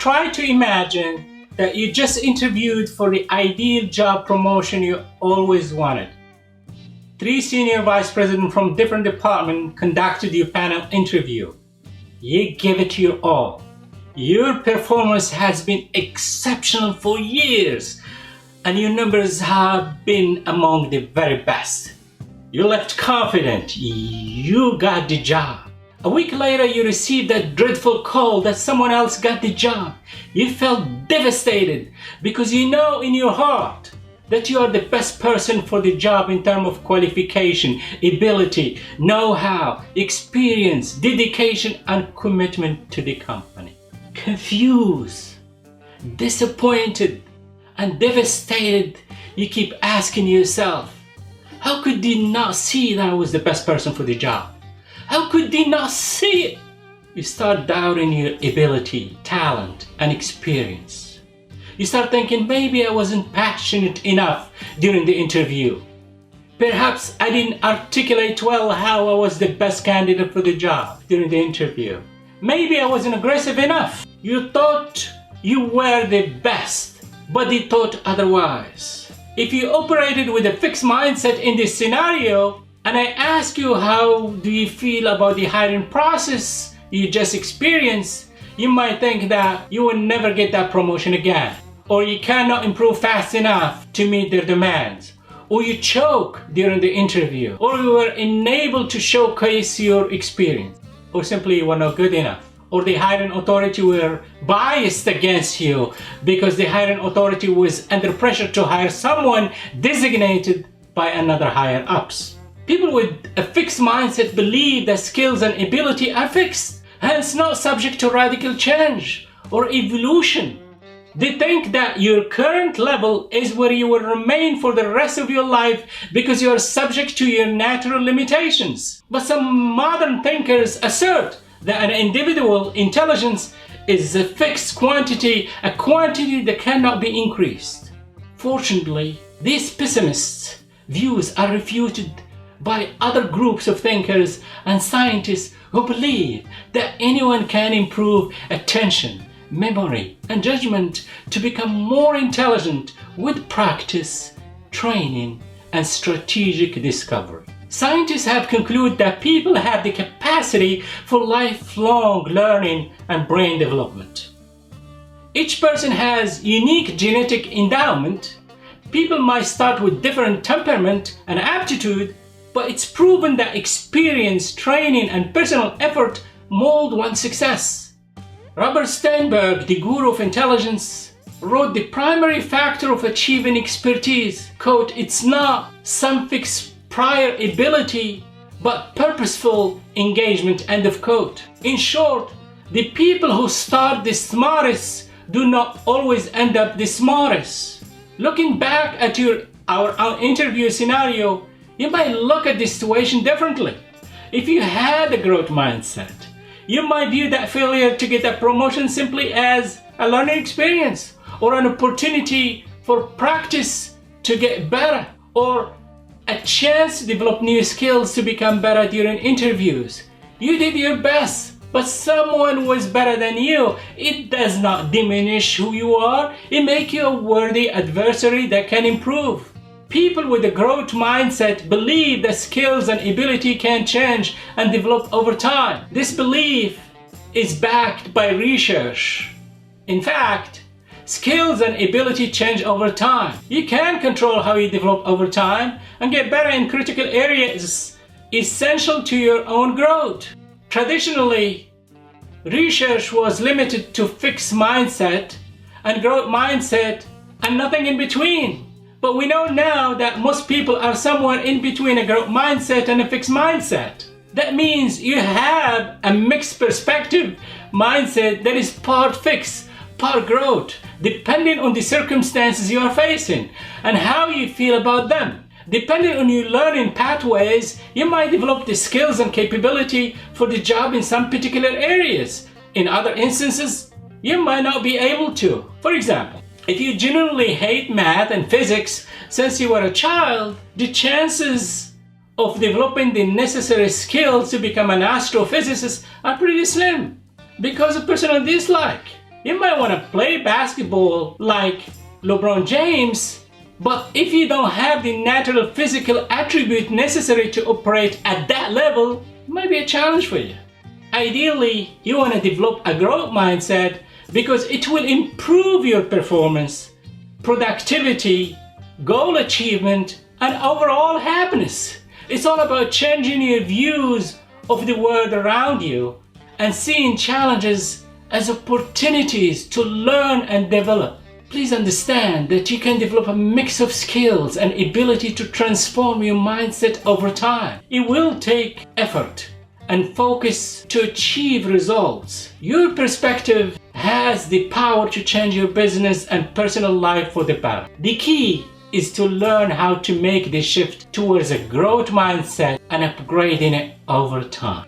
Try to imagine that you just interviewed for the ideal job promotion you always wanted. 3 senior vice presidents from different departments conducted your panel interview. You gave it your all. Your performance has been exceptional for years, and your numbers have been among the very best. You left confident you got the job. A week later, you received that dreadful call that someone else got the job. You felt devastated because you know in your heart that you are the best person for the job in terms of qualification, ability, know-how, experience, dedication, and commitment to the company. Confused, disappointed, and devastated, you keep asking yourself, how could they not see that I was the best person for the job? How could they not see it? You start doubting your ability, talent, and experience. You start thinking maybe I wasn't passionate enough during the interview. Perhaps I didn't articulate well how I was the best candidate for the job during the interview. Maybe I wasn't aggressive enough. You thought you were the best, but they thought otherwise. If you operated with a fixed mindset in this scenario, and I ask you how do you feel about the hiring process you just experienced, you might think that you will never get that promotion again, or you cannot improve fast enough to meet their demands, or you choke during the interview, or you were unable to showcase your experience, or simply you were not good enough, or the hiring authority were biased against you because the hiring authority was under pressure to hire someone designated by another higher ups. People with a fixed mindset believe that skills and ability are fixed, hence not subject to radical change or evolution. They think that your current level is where you will remain for the rest of your life because you are subject to your natural limitations. But some modern thinkers assert that an individual intelligence is a fixed quantity, a quantity that cannot be increased. Fortunately, these pessimist views are refuted by other groups of thinkers and scientists who believe that anyone can improve attention, memory, and judgment to become more intelligent with practice, training, and strategic discovery. Scientists have concluded that people have the capacity for lifelong learning and brain development. Each person has unique genetic endowment. People might start with different temperament and aptitude, but it's proven that experience, training, and personal effort mold one's success. Robert Sternberg, the guru of intelligence, wrote the primary factor of achieving expertise, quote, "It's not some fixed prior ability, but purposeful engagement," end of quote. In short, the people who start the smartest do not always end up the smartest. Looking back at our interview scenario, you might look at the situation differently. If you had a growth mindset, you might view that failure to get that promotion simply as a learning experience or an opportunity for practice to get better, or a chance to develop new skills to become better during interviews. You did your best, but someone was better than you. It does not diminish who you are. It makes you a worthy adversary that can improve. People with a growth mindset believe that skills and ability can change and develop over time. This belief is backed by research. In fact, skills and ability change over time. You can control how you develop over time and get better in critical areas essential to your own growth. Traditionally, research was limited to fixed mindset and growth mindset and nothing in between. But we know now that most people are somewhere in between a growth mindset and a fixed mindset. That means you have a mixed perspective mindset that is part fixed, part growth, depending on the circumstances you are facing and how you feel about them. Depending on your learning pathways, you might develop the skills and capability for the job in some particular areas. In other instances, you might not be able to. For example, if you genuinely hate math and physics since you were a child, the chances of developing the necessary skills to become an astrophysicist are pretty slim because of personal dislike. You might want to play basketball like LeBron James, but if you don't have the natural physical attribute necessary to operate at that level, it might be a challenge for you. Ideally, you want to develop a growth mindset because it will improve your performance, productivity, goal achievement, and overall happiness. It's all about changing your views of the world around you and seeing challenges as opportunities to learn and develop. Please understand that you can develop a mix of skills and ability to transform your mindset over time. It will take effort and focus to achieve results. Your perspective has the power to change your business and personal life for the better. The key is to learn how to make the shift towards a growth mindset and upgrading it over time.